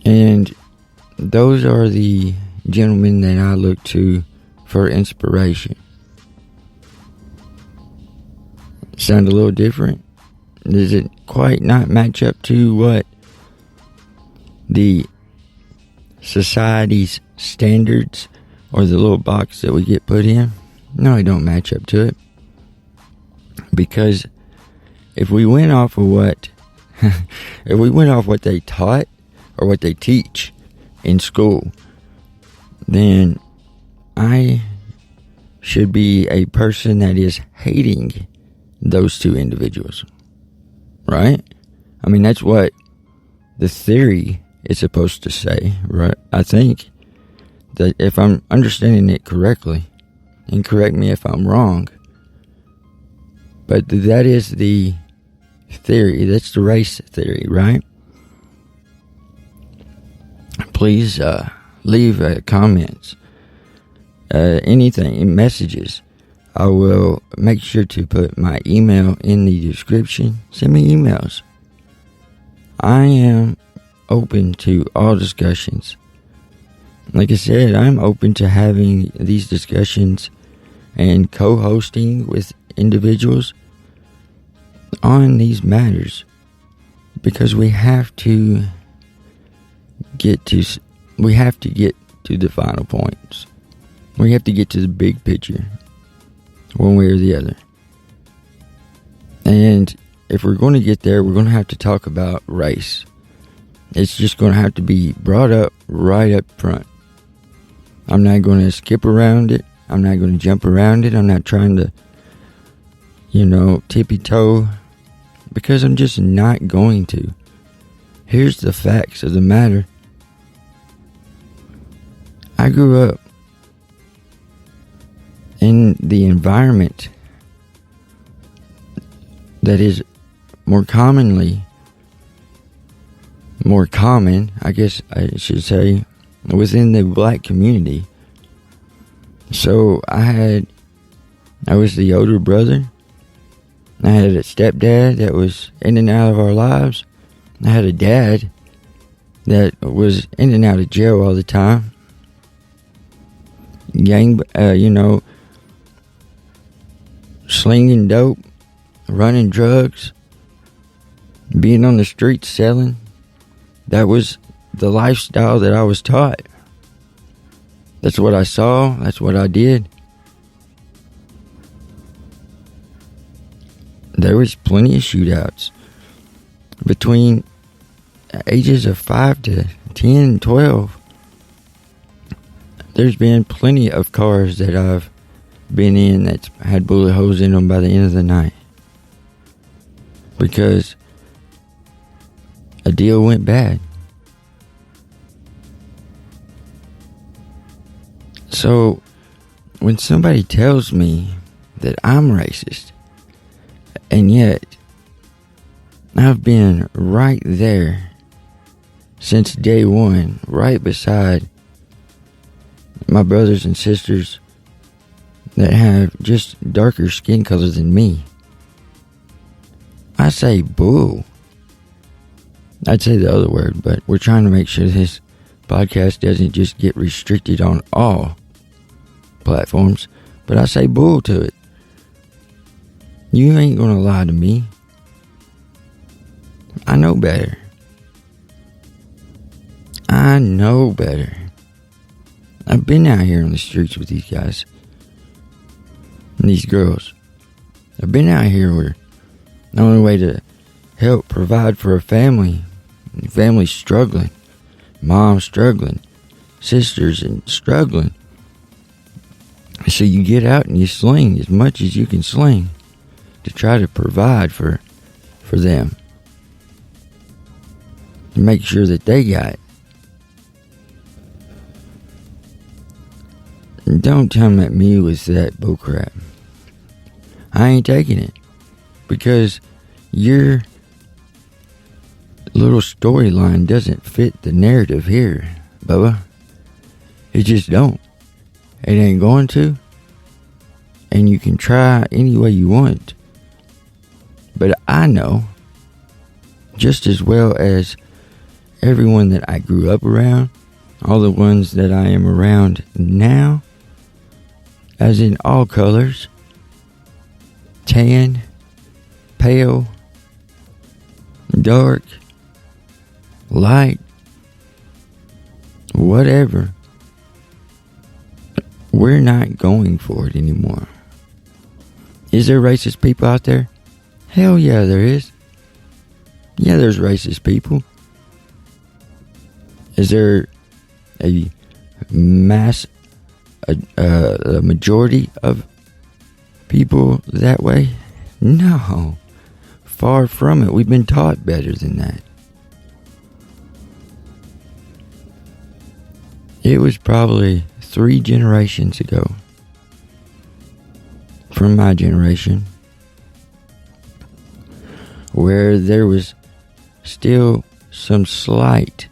And those are the gentlemen that I look to for inspiration. Sound a little different? Does it quite not match up to what the society's standards or the little box that we get put in? No, it don't match up to it. Because if we went off of what they taught or what they teach in school, then I should be a person that is hating those two individuals. Right? I mean, that's what the theory is supposed to say, right? I think that if I'm understanding it correctly, and correct me if I'm wrong, but that is the theory. That's the race theory, right? Please leave comments, anything, messages. I will make sure to put my email in the description. Send me emails. I am open to all discussions. Like I said, I'm open to having these discussions and co-hosting with individuals on these matters, because we have to get to the final points. We have to get to the big picture, one way or the other. And if we're going to get there, we're going to have to talk about race. It's just going to have to be brought up right up front. I'm not going to skip around it. I'm not going to jump around it. I'm not trying to, tippy-toe, because I'm just not going to. Here's the facts of the matter. I grew up in the environment that is more common, I guess I should say, within the black community. So I was the older brother. I had a stepdad that was in and out of our lives. I had a dad that was in and out of jail all the time. Slinging dope, running drugs, being on the streets selling. That was the lifestyle that I was taught. That's what I saw. That's what I did. There was plenty of shootouts between ages of 5 to 10, 12. There's been plenty of cars that I've been in that had bullet holes in them by the end of the night, because a deal went bad. So when somebody tells me that I'm racist, and yet I've been right there since day one, right beside my brothers and sisters that have just darker skin color than me, I say boo. I'd say the other word, but we're trying to make sure this podcast doesn't just get restricted on all platforms. But I say boo to it. You ain't gonna lie to me. I know better. I know better. I've been out here on the streets with these guys and these girls. I've been out here where the only way to help provide for a family struggling, mom struggling, sisters and struggling. So you get out and you sling as much as you can sling to try to provide for them, to make sure that they got it. And don't come at me with that bullcrap. I ain't taking it, because your little storyline doesn't fit the narrative here, Bubba. It just don't. It ain't going to. And you can try any way you want. But I know just as well as everyone that I grew up around, all the ones that I am around now, as in all colors, tan, pale, dark, light, whatever, we're not going for it anymore. Is there racist people out there? Hell yeah, there is. Yeah, there's racist people. Is there a majority of people that way? No. Far from it. We've been taught better than that. It was probably 3 generations ago from my generation where there was still some slight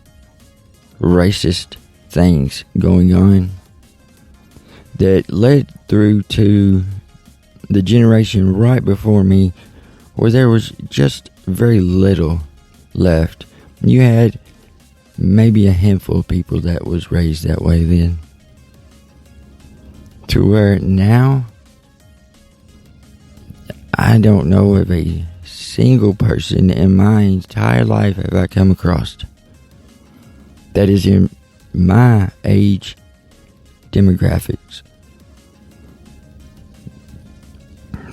racist things going on that led through to the generation right before me where there was just very little left. You had maybe a handful of people that was raised that way then. To where now, I don't know of a single person in my entire life have I come across that is in my age demographics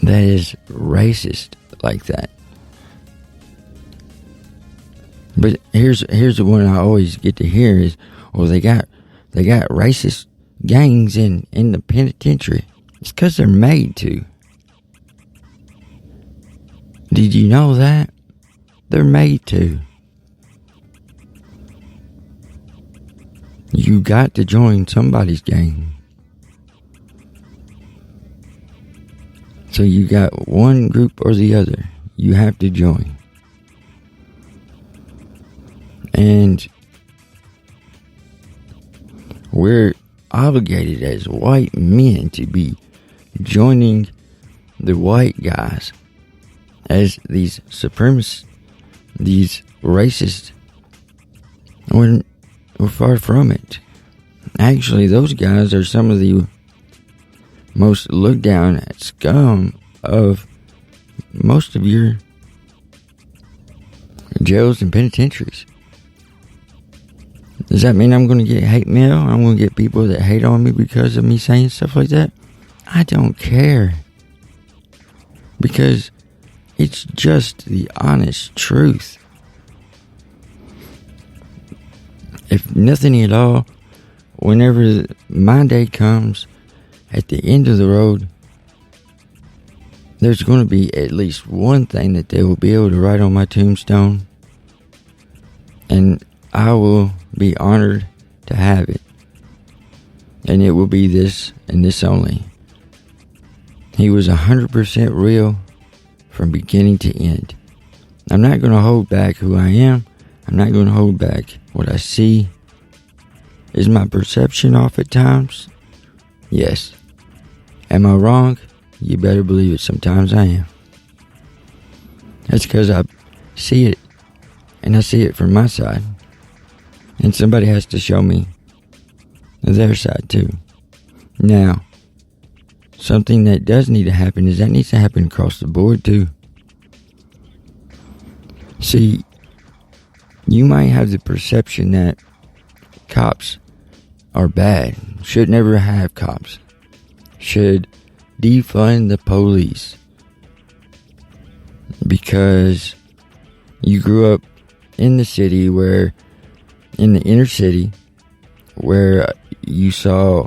that is racist like that. But here's the one I always get to hear is, well, they got racist gangs in the penitentiary. It's because they're made to. Did you know that? They're made to. You got to join somebody's gang. So you got one group or the other. You have to join. And we're obligated as white men to be joining the white guys as these supremacists, these racists. We're far from it. Actually, those guys are some of the most looked down at scum of most of your jails and penitentiaries. Does that mean I'm going to get hate mail? I'm going to get people that hate on me because of me saying stuff like that? I don't care. Because it's just the honest truth. If nothing at all, whenever my day comes, at the end of the road, there's going to be at least one thing that they will be able to write on my tombstone. And I will be honored to have it. And it will be this and this only. He was 100% real from beginning to end. I'm not going to hold back who I am. I'm not going to hold back what I see. Is my perception off at times? Yes. Am I wrong? You better believe it. Sometimes I am. That's because I see it. And I see it from my side. And somebody has to show me their side too. Now, something that does need to happen is that needs to happen across the board too. See, you might have the perception that cops are bad, should never have cops, should defund the police because you grew up in the city where, in the inner city, where you saw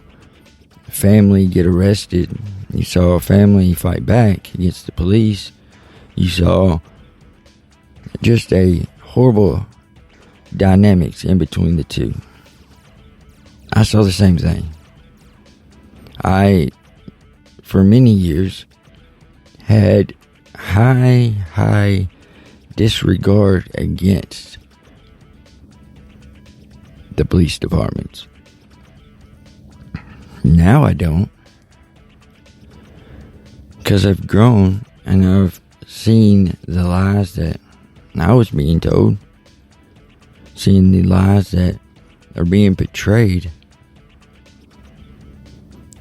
family get arrested, you saw a family fight back against the police, you saw just a horrible dynamics in between the two. I saw the same thing. I, for many years, had high disregard against the police departments. Now I don't. Because I've grown and I've seen the lies that I was being told. seeing the lies that are being portrayed,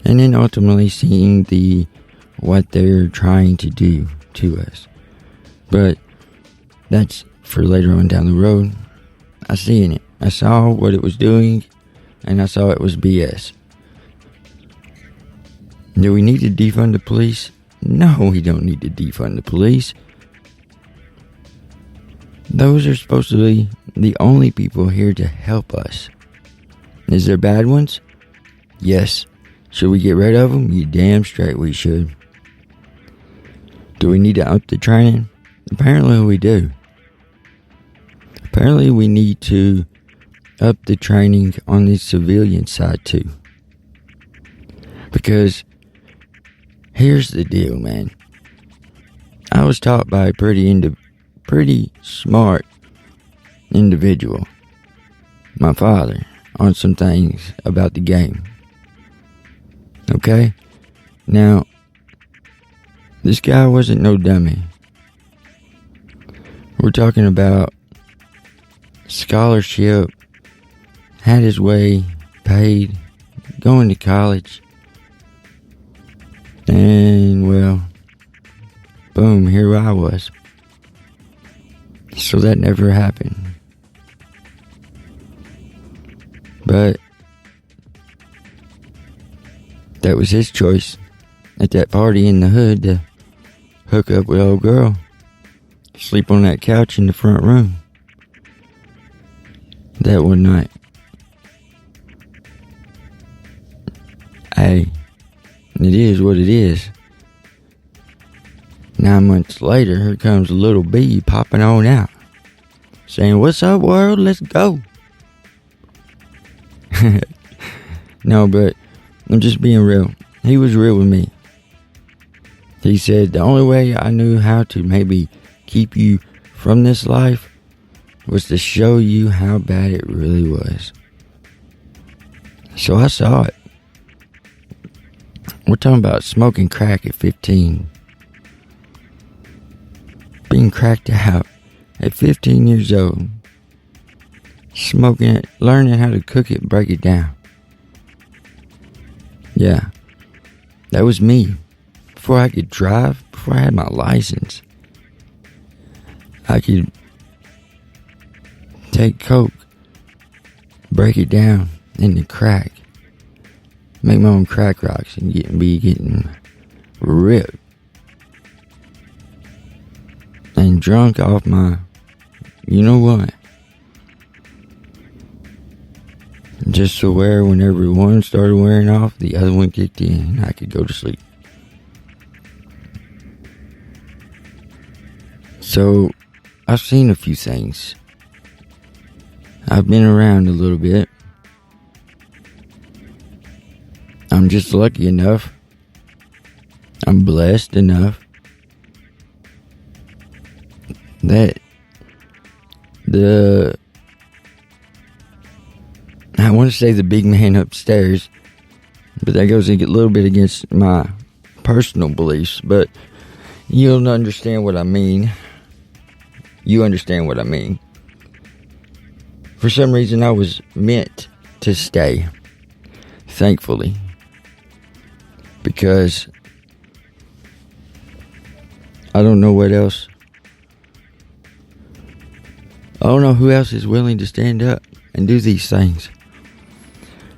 and then ultimately seeing what they're trying to do to us. But that's for later on down the road. I seen it. I saw what it was doing, and I saw it was BS. Do we need to defund the police? No, we don't need to defund the police. Those are supposed to be the only people here to help us. Is there bad ones? Yes. Should we get rid of them? You damn straight we should. Do we need to up the training? Apparently we do. Apparently we need to up the training on the civilian side too. Because here's the deal, man. I was taught by a pretty smart individual, my father, on some things about the game. Okay? Now, this guy wasn't no dummy. We're talking about scholarship, had his way, paid, going to college, and well, boom, here I was. So that never happened. But that was his choice at that party in the hood to hook up with old girl, sleep on that couch in the front room that one night. Hey, it is what it is. 9 months later, here comes a little bee popping on out, saying, "What's up, world? Let's go." No, but I'm just being real. He was real with me. He said the only way I knew how to maybe keep you from this life was to show you how bad it really was. So I saw it. We're talking about smoking crack at 15. Being cracked out at 15 years old. Smoking it, learning how to cook it, break it down. Yeah, that was me. Before I could drive, before I had my license, I could take coke, break it down into crack, make my own crack rocks, and be getting ripped and drunk off my, you know what? Just so where whenever one started wearing off, the other one kicked in and I could go to sleep. So, I've seen a few things. I've been around a little bit. I'm just lucky enough. I'm blessed enough that I want to say the big man upstairs, but that goes a little bit against my personal beliefs, but you'll understand what I mean. You understand what I mean. For some reason, I was meant to stay, thankfully, because I don't know what else. I don't know who else is willing to stand up and do these things.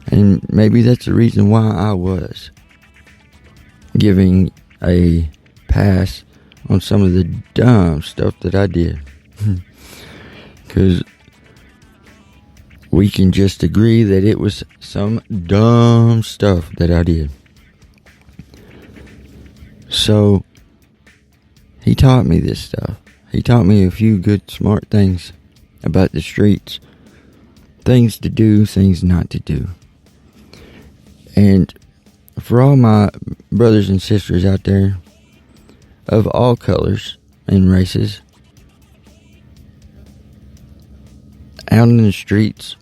And maybe that's the reason why I was giving a pass on some of the dumb stuff that I did. Because we can just agree that it was some dumb stuff that I did. So, he taught me this stuff. He taught me a few good, smart things about the streets. Things to do, things not to do. And for all my brothers and sisters out there of all colors and races, out in the streets,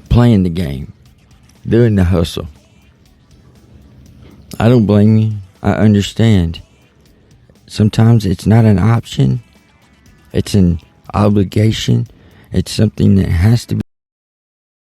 playing the game, doing the hustle, I don't blame you. I understand. Sometimes it's not an option, it's an obligation, It's something that has to be